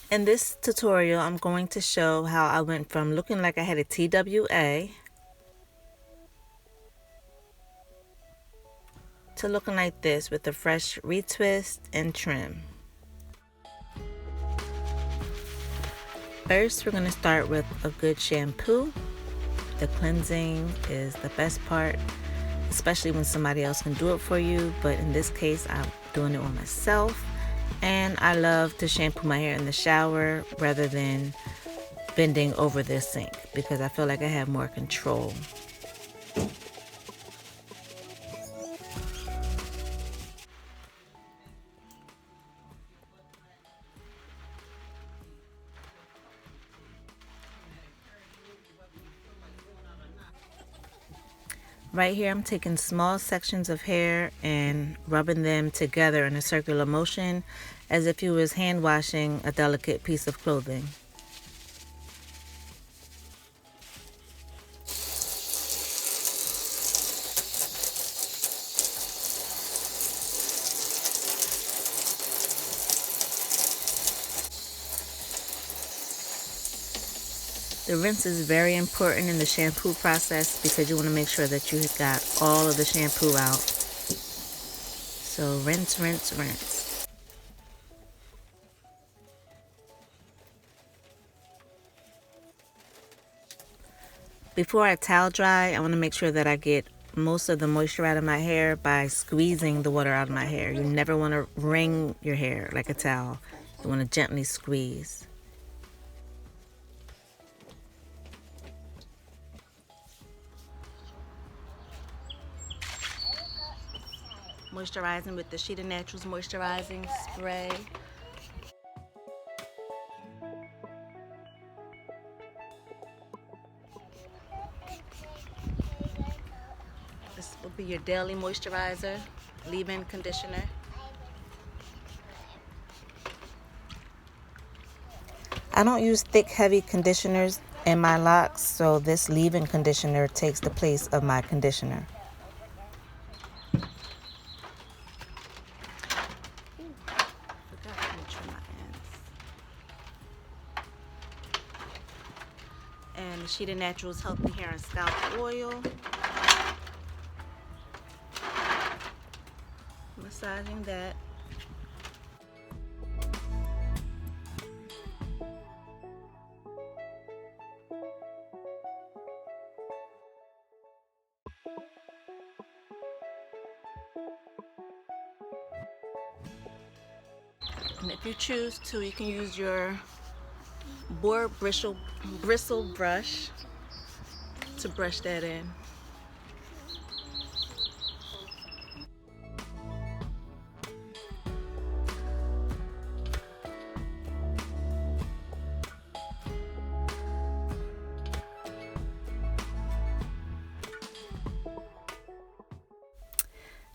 In this tutorial, I'm going to show how I went from looking like I had a TWA to looking like this with a fresh retwist and trim. First, we're going to start with a good shampoo. The cleansing is the best part, especially when somebody else can do it for you, but in this case, I'm doing it on myself. And I love to shampoo my hair in the shower rather than bending over the sink because I feel like I have more control. Right here, I'm taking small sections of hair and rubbing them together in a circular motion as if you was hand washing a delicate piece of clothing. The rinse is very important in the shampoo process because you want to make sure that you got all of the shampoo out. So rinse, rinse, rinse. Before I towel dry, I want to make sure that I get most of the moisture out of my hair by squeezing the water out of my hair. You never want to wring your hair like a towel. You want to gently squeeze. Moisturizing with the ShidaNatural's moisturizing spray. This will be your daily moisturizer, leave-in conditioner. I don't use thick, heavy conditioners in my locks, so this leave-in conditioner takes the place of my conditioner. And ShidaNatural's Healthy Hair and Scalp Oil. Massaging that. And if you choose to, you can use your boar bristle brush to brush that in.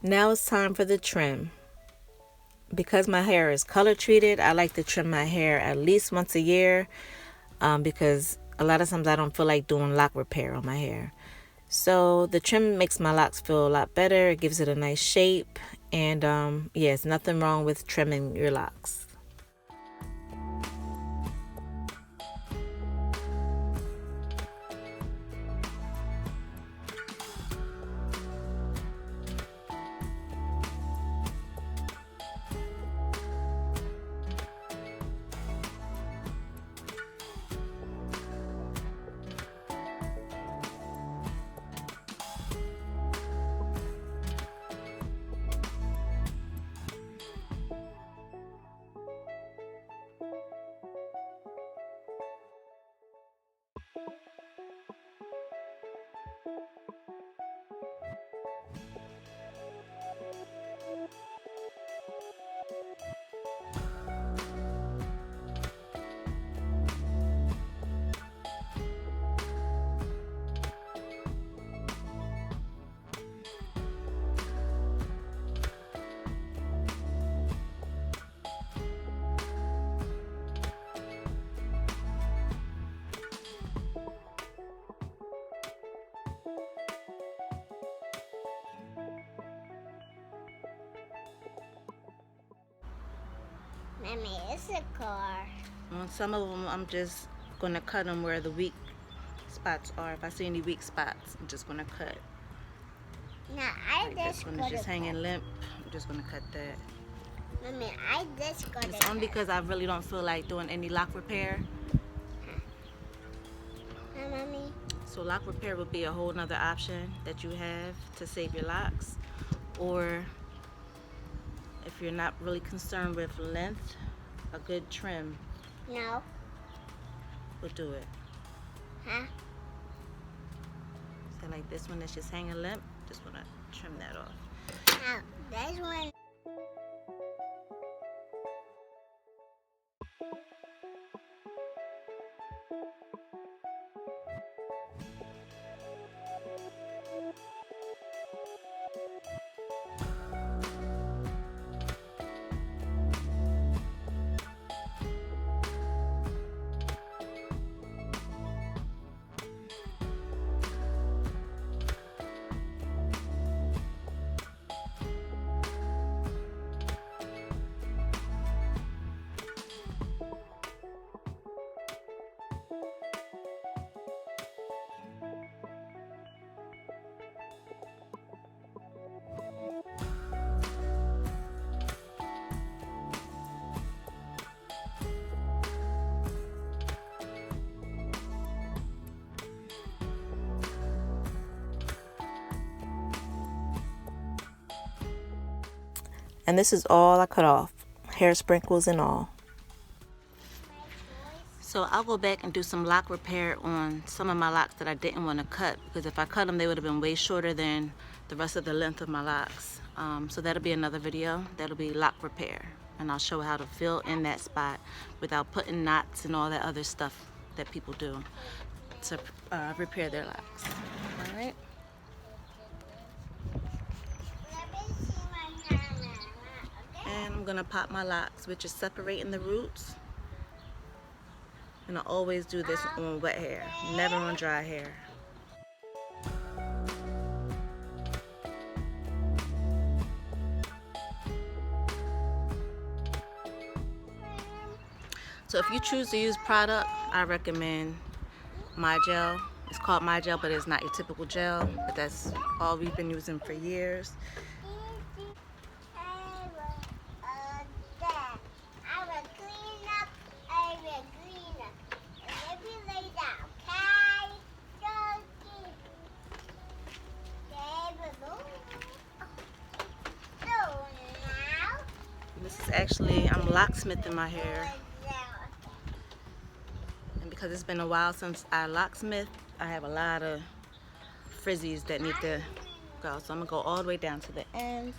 Now it's time for the trim. Because my hair is color treated, I like to trim my hair at least once a year because a lot of times I don't feel like doing lock repair on my hair. So the trim makes my locks feel a lot better. It gives it a nice shape, and yeah, it's nothing wrong with trimming your locks. Mommy, it's a car. On some of them, I'm just going to cut them where the weak spots are. If I see any weak spots, I'm just going to cut. Now, like this one is just hanging limp. I'm just going to cut that. Mommy, I just got it. It's only because I really don't feel like doing any lock repair. Hi, Mommy. So lock repair would be a whole nother option that you have to save your locks. Or if you're not really concerned with length, a good trim No. will do it. Huh? So like this one that's just hanging limp, just want to trim that off. Now, this one. And this is all I cut off, hair sprinkles and all. So I'll go back and do some lock repair on some of my locks that I didn't want to cut, because if I cut them they would have been way shorter than the rest of the length of my locks. So that'll be another video. That'll be lock repair, and I'll show how to fill in that spot without putting knots and all that other stuff that people do to repair their locks. All right. And I'm gonna pop my locks, which is separating the roots. And I always do this on wet hair, never on dry hair. So if you choose to use product, I recommend MyGel. It's called MyGel, but it's not your typical gel, but that's all we've been using for years. This is actually, I'm locksmithing my hair. And because it's been a while since I locksmith, I have a lot of frizzies that need to go. So I'm gonna go all the way down to the ends.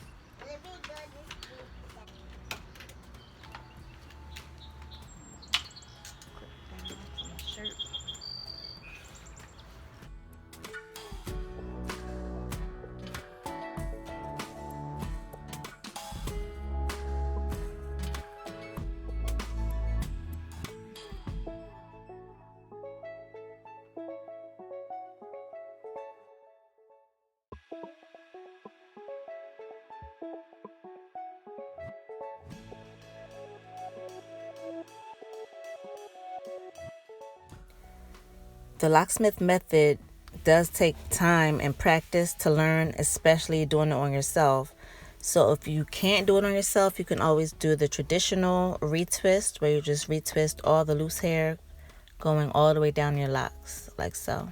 The locksmith method does take time and practice to learn, especially doing it on yourself. So if you can't do it on yourself, you can always do the traditional retwist, where you just retwist all the loose hair going all the way down your locks, like so.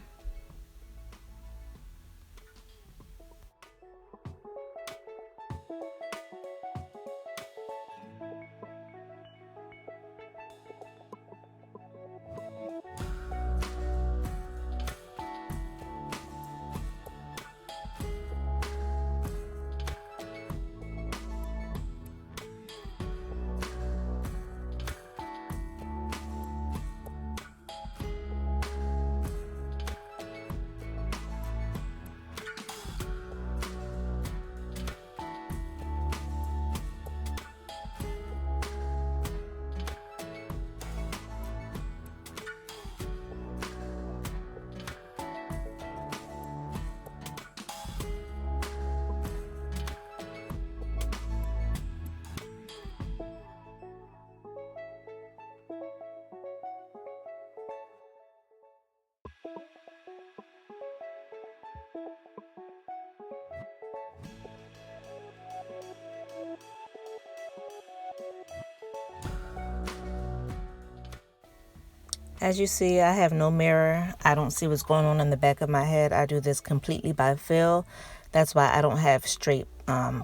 As you see, I have no mirror. I don't see what's going on in the back of my head. I do this completely by feel. That's why I don't have straight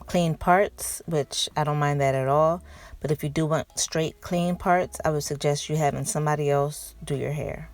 clean parts, which I don't mind that at all. But if you do want straight clean parts, I would suggest you having somebody else do your hair.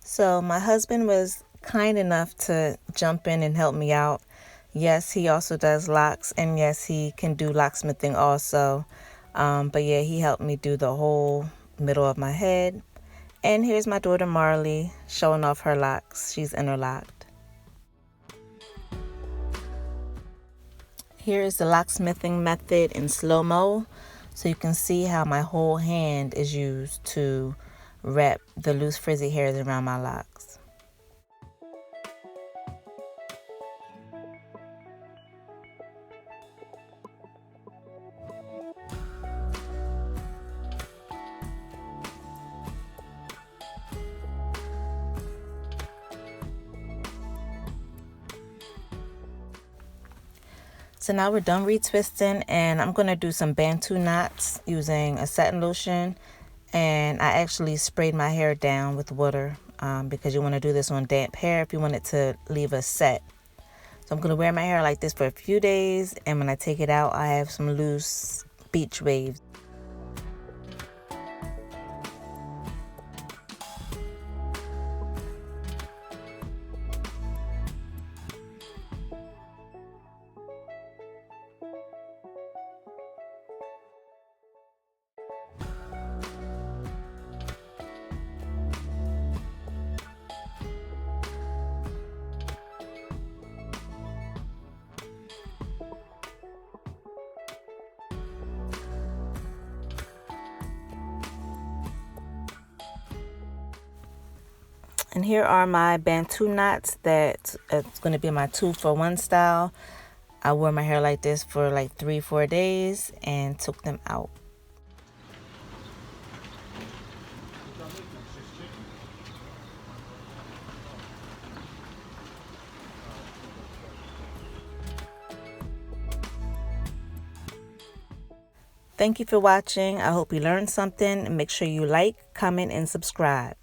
So my husband was kind enough to jump in and help me out. Yes, he also does locks, and yes, he can do locksmithing also. But yeah, he helped me do the whole middle of my head. And here's my daughter Marley showing off her locks. She's interlocked. Here is the locksmithing method in slow-mo. So you can see how my whole hand is used to wrap the loose frizzy hairs around my locks. So now we're done retwisting, and I'm going to do some Bantu knots using a satin lotion. And I actually sprayed my hair down with water because you want to do this on damp hair if you want it to leave a set. So I'm going to wear my hair like this for a few days, and when I take it out, I have some loose beach waves. And here are my Bantu knots that it's going to be my 2-for-1 style. I wore my hair like this for like 3-4 days and took them out. Thank you for watching. I hope you learned something. Make sure you like, comment, and subscribe.